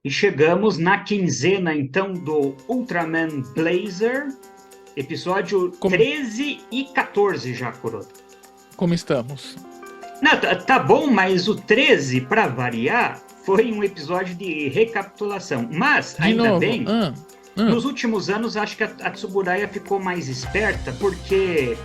E chegamos na quinzena, então, do Ultraman Blazer, episódio Como, 13 e 14 já, Kuroda. como estamos? Não, tá bom, mas o 13, para variar, foi um episódio de recapitulação. Mas, De ainda novo. bem, nos últimos anos, acho que a Tsuburaya ficou mais esperta, porque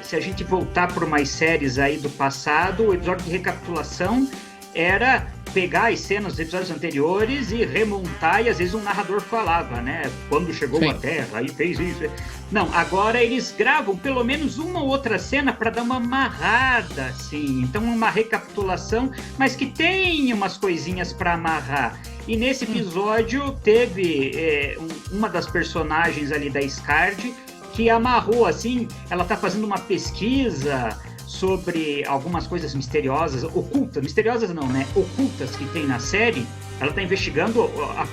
se a gente voltar por umas séries aí do passado, o episódio de recapitulação era pegar as cenas dos episódios anteriores e remontar, e às vezes um narrador falava, né? Quando chegou Sim. a Terra, aí fez isso. Não, agora eles gravam pelo menos uma ou outra cena para dar uma amarrada, assim. Então, uma recapitulação, mas que tem umas coisinhas para amarrar. E nesse episódio teve uma das personagens ali da Skard que amarrou, assim, ela tá fazendo uma pesquisa sobre algumas coisas misteriosas, ocultas, misteriosas não, né? Ocultas que tem na série. Ela está investigando as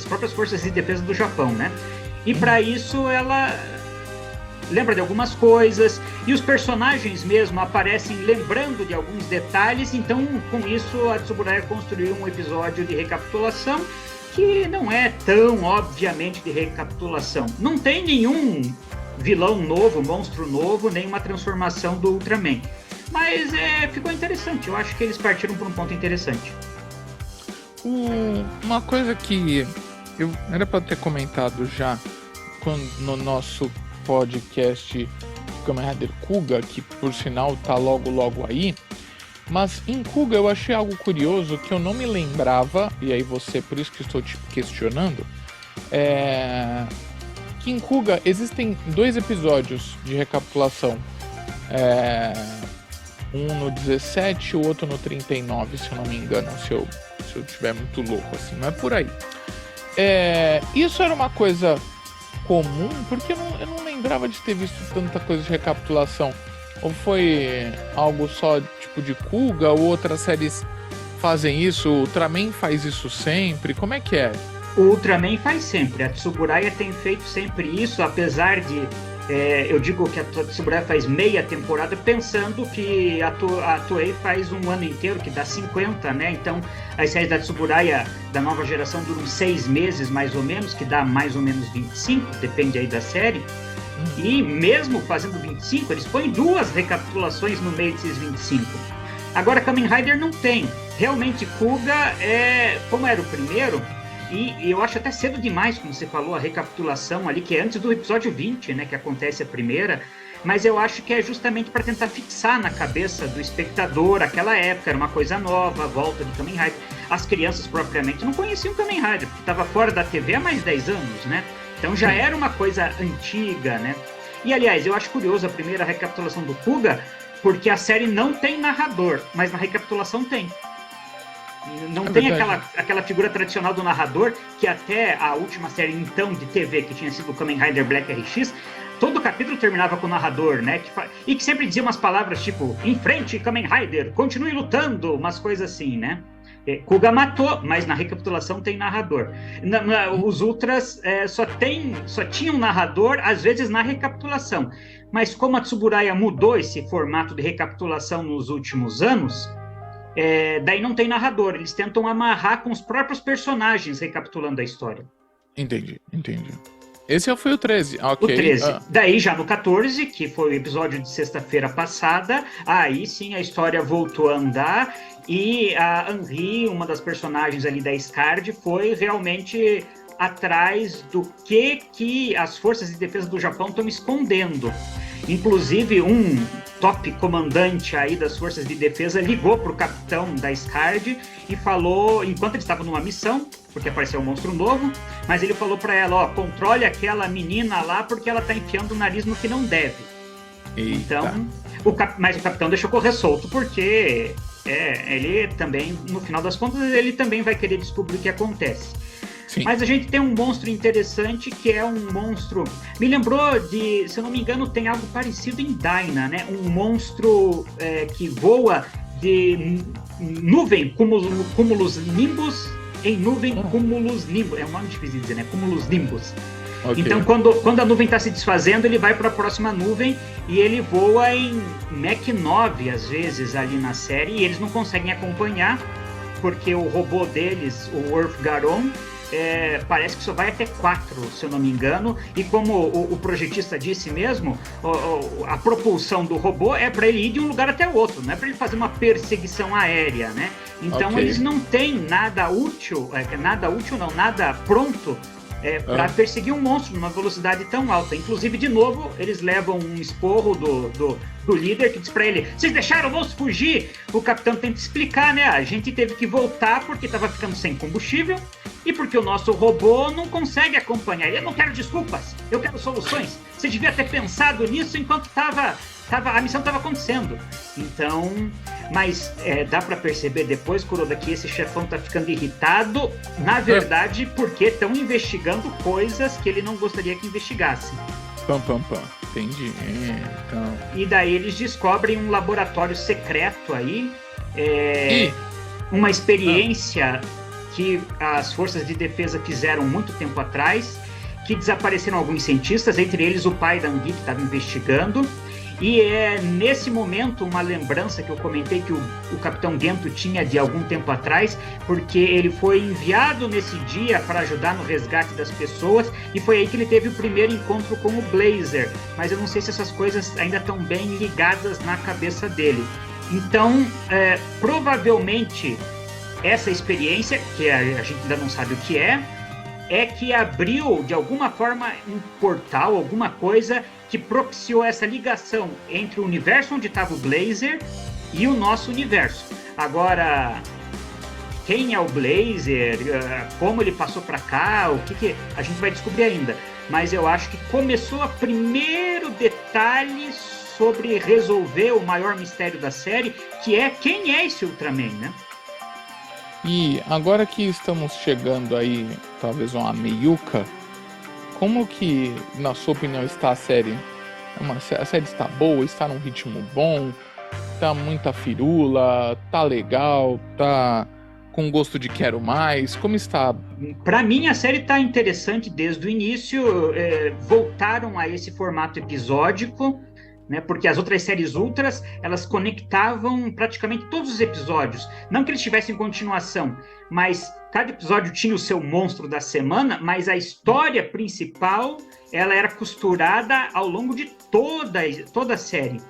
próprias forças de defesa do Japão, né? E para isso ela lembra de algumas coisas, e os personagens mesmo aparecem lembrando de alguns detalhes. Então, com isso, a Tsuburaya construiu um episódio de recapitulação que não é tão obviamente de recapitulação. Não tem nenhum vilão novo, monstro novo, nem uma transformação do Ultraman. Mas ficou interessante. Eu acho que eles partiram por um ponto interessante. Uma coisa que eu era para ter comentado já no nosso podcast Kamen Rider Kuga, que por sinal tá logo aí, mas em Kuga eu achei algo curioso que eu não me lembrava, e aí por isso que estou te questionando, que em Kuga existem 2 episódios de recapitulação, um no 17, o outro no 39, se eu não me engano, se eu estiver muito louco assim, mas por aí. Isso era uma coisa comum, porque eu não lembrava de ter visto tanta coisa de recapitulação. Ou foi algo só tipo de Kuga, ou outras séries fazem isso? O Ultraman faz isso sempre? Como é que é? O Ultraman faz sempre. A Tsuburaya tem feito sempre isso, apesar de eu digo que a Tsuburaya faz meia temporada, pensando que a Toei faz um ano inteiro, que dá 50, né? Então, as séries da Tsuburaya da nova geração duram 6 meses, mais ou menos, que dá mais ou menos 25, depende aí da série. E mesmo fazendo 25, eles põem 2 recapitulações no meio desses 25. Agora, Kamen Rider não tem. Realmente, Kuga como era o primeiro. E eu acho até cedo demais, como você falou, a recapitulação ali, que é antes do episódio 20, né, que acontece a primeira, mas eu acho que é justamente para tentar fixar na cabeça do espectador aquela época, era uma coisa nova, a volta de Kamen Rider. As crianças propriamente não conheciam Kamen Rider, porque estava fora da TV há mais de 10 anos, né? Então já era uma coisa antiga, né? E aliás, eu acho curioso a primeira recapitulação do Kuga, porque a série não tem narrador, mas na recapitulação tem. Não tem aquela figura tradicional do narrador, que até a última série então de TV, que tinha sido o Kamen Rider Black RX, todo capítulo terminava com o narrador, né? E que sempre dizia umas palavras tipo, em frente, Kamen Rider, continue lutando, umas coisas assim, né? Kuga matou, mas na recapitulação tem narrador. Os Ultras só tinham narrador, às vezes na recapitulação. Mas como a Tsuburaya mudou esse formato de recapitulação nos últimos anos, daí não tem narrador, eles tentam amarrar com os próprios personagens recapitulando a história. Entendi. Esse foi o 13, ok. O 13. Daí já no 14, que foi o episódio de sexta-feira passada, aí sim a história voltou a andar, e a Henri, uma das personagens ali da Skard, foi realmente atrás do que as forças de defesa do Japão estão escondendo. Inclusive, um top comandante aí das forças de defesa ligou para o capitão da Skard e falou, enquanto eles estavam numa missão, porque apareceu um monstro novo, mas ele falou para ela, controle aquela menina lá porque ela tá enfiando o nariz no que não deve. Eita. Então, mas o capitão deixou correr solto, porque ele também, no final das contas, ele também vai querer descobrir o que acontece. Sim. Mas a gente tem um monstro interessante, que é um monstro... Me lembrou de, se eu não me engano, tem algo parecido em Dyna, né? Um monstro que voa de nuvem, cúmulos nimbus, em nuvem, cúmulos nimbus. É um nome difícil de dizer, né? Cúmulos nimbus. Okay. Então, quando a nuvem está se desfazendo, ele vai para a próxima nuvem e ele voa em Mach 9, às vezes, ali na série, e eles não conseguem acompanhar. porque o robô deles, o Worf Garon, parece que só vai até 4, se eu não me engano, e como o projetista disse mesmo, a propulsão do robô é para ele ir de um lugar até o outro, não é para ele fazer uma perseguição aérea, né? Então eles não têm nada útil, nada pronto para perseguir um monstro numa velocidade tão alta. Inclusive, de novo, eles levam um esporro do líder, que diz para ele: vocês deixaram o monstro fugir? O capitão tenta explicar, né? A gente teve que voltar porque estava ficando sem combustível e porque o nosso robô não consegue acompanhar. Eu não quero desculpas, eu quero soluções. Você devia ter pensado nisso enquanto a missão estava acontecendo. Então, mas dá para perceber depois, Kuroda, que esse chefão tá ficando irritado, na verdade, porque estão investigando coisas que ele não gostaria que investigassem. Entendi. Então... E daí eles descobrem um laboratório secreto aí, uma experiência que as forças de defesa fizeram muito tempo atrás, que desapareceram alguns cientistas, entre eles o pai da Anguille, que estava investigando. E é nesse momento uma lembrança que eu comentei que o Capitão Gento tinha de algum tempo atrás, porque ele foi enviado nesse dia para ajudar no resgate das pessoas, e foi aí que ele teve o primeiro encontro com o Blazer. Mas eu não sei se essas coisas ainda estão bem ligadas na cabeça dele. Então, provavelmente, essa experiência, que a gente ainda não sabe o que é que abriu, de alguma forma, um portal, alguma coisa que propiciou essa ligação entre o universo onde estava o Blazer e o nosso universo. Agora, quem é o Blazer, como ele passou para cá, o que a gente vai descobrir ainda. Mas eu acho que começou a primeiro detalhe sobre resolver o maior mistério da série, que é quem é esse Ultraman, né? E agora que estamos chegando aí, talvez uma meiuca, como que, na sua opinião, está a série? A série está boa, está num ritmo bom, tá muita firula, tá legal, tá com gosto de quero mais, como está? Para mim, a série tá interessante desde o início, voltaram a esse formato episódico, né, porque as outras séries ultras, elas conectavam praticamente todos os episódios. Não que eles tivessem continuação, mas cada episódio tinha o seu monstro da semana, mas a história principal, ela era costurada ao longo de toda a série.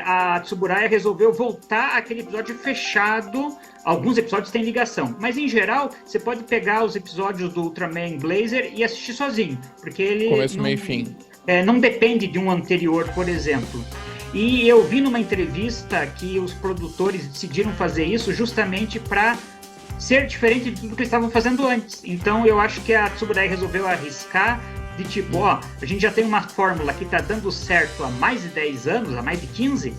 A Tsuburaya resolveu voltar àquele episódio fechado. Alguns episódios têm ligação, mas em geral você pode pegar os episódios do Ultraman Blazer e assistir sozinho, porque ele começo, meio e fim. Não depende de um anterior, por exemplo. E eu vi numa entrevista que os produtores decidiram fazer isso justamente para ser diferente de tudo que eles estavam fazendo antes. Então eu acho que a Tsuburaya resolveu arriscar de tipo, a gente já tem uma fórmula que está dando certo há mais de 10 anos, há mais de 15,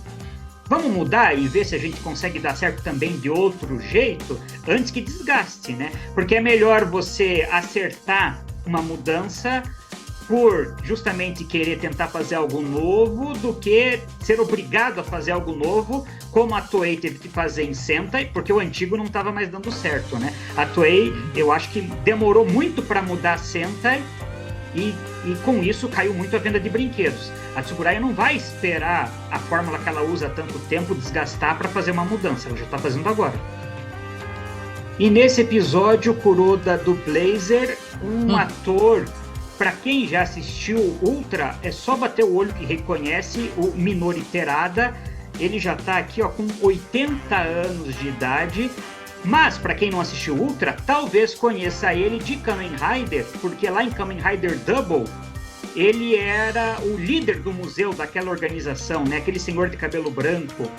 vamos mudar e ver se a gente consegue dar certo também de outro jeito, antes que desgaste, né? Porque é melhor você acertar uma mudança por justamente querer tentar fazer algo novo do que ser obrigado a fazer algo novo, como a Toei teve que fazer em Sentai, porque o antigo não estava mais dando certo, né? A Toei, eu acho que demorou muito para mudar Sentai e com isso caiu muito a venda de brinquedos. A Tsuburaya não vai esperar a fórmula que ela usa há tanto tempo desgastar para fazer uma mudança, ela já está fazendo agora. E nesse episódio, Kuroda do Blazer, um ator... Para quem já assistiu Ultra, é só bater o olho que reconhece o Minoru Terada. Ele já está aqui com 80 anos de idade. Mas, para quem não assistiu Ultra, talvez conheça ele de Kamen Rider, porque lá em Kamen Rider Double, ele era o líder do museu daquela organização, né? Aquele senhor de cabelo branco,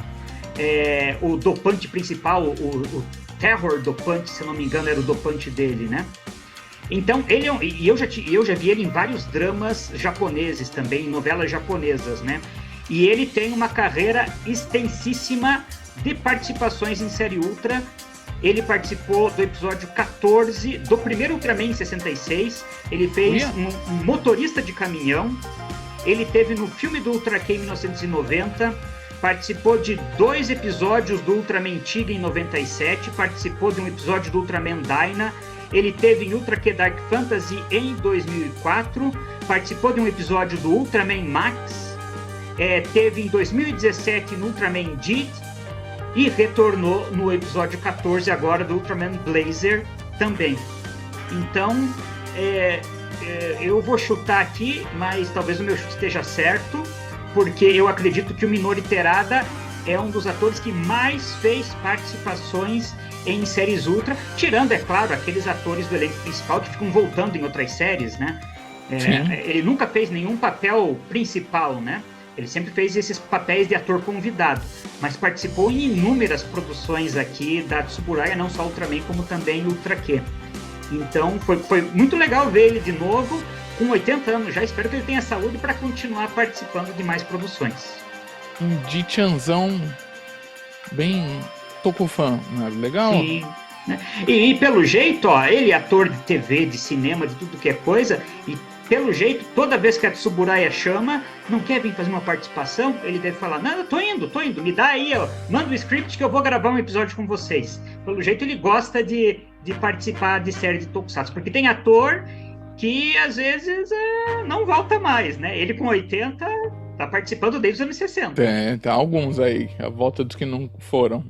o dopante principal, o Terror Dopante, se não me engano, era o dopante dele, né? Então, eu já vi ele em vários dramas japoneses também, novelas japonesas, né? E ele tem uma carreira extensíssima de participações em série Ultra. Ele participou do episódio 14 do primeiro Ultraman em 66. Ele fez um motorista de caminhão. Ele teve no filme do Ultra Q em 1990. Participou de 2 episódios do Ultraman Tiga em 97. Participou de um episódio do Ultraman Dyna. Ele teve em Ultra Q Dark Fantasy em 2004, participou de um episódio do Ultraman Max, teve em 2017 no Ultraman Jid, e retornou no episódio 14 agora do Ultraman Blazer também. Então, eu vou chutar aqui, mas talvez o meu chute esteja certo, porque eu acredito que o Minoru Terada é um dos atores que mais fez participações em séries Ultra, tirando, é claro, aqueles atores do elenco principal que ficam voltando em outras séries, né? Ele nunca fez nenhum papel principal, né? Ele sempre fez esses papéis de ator convidado, mas participou em inúmeras produções aqui da Tsuburaya, não só Ultraman, como também Ultra Q. Então foi muito legal ver ele de novo, com 80 anos já. Espero que ele tenha saúde para continuar participando de mais produções. Um Dichanzão bem Tokufan, né? Legal? Sim. E pelo jeito, ó, ele é ator de TV, de cinema, de tudo que é coisa, e pelo jeito, toda vez que a Tsuburaya chama, não quer vir fazer uma participação, ele deve falar, não, eu tô indo, me dá aí, ó, manda o script que eu vou gravar um episódio com vocês. Pelo jeito, ele gosta de participar de série de Tokusatsu, porque tem ator que, às vezes, não volta mais, né? Ele com 80, tá participando desde os anos 60. Tem alguns aí, a volta dos que não foram.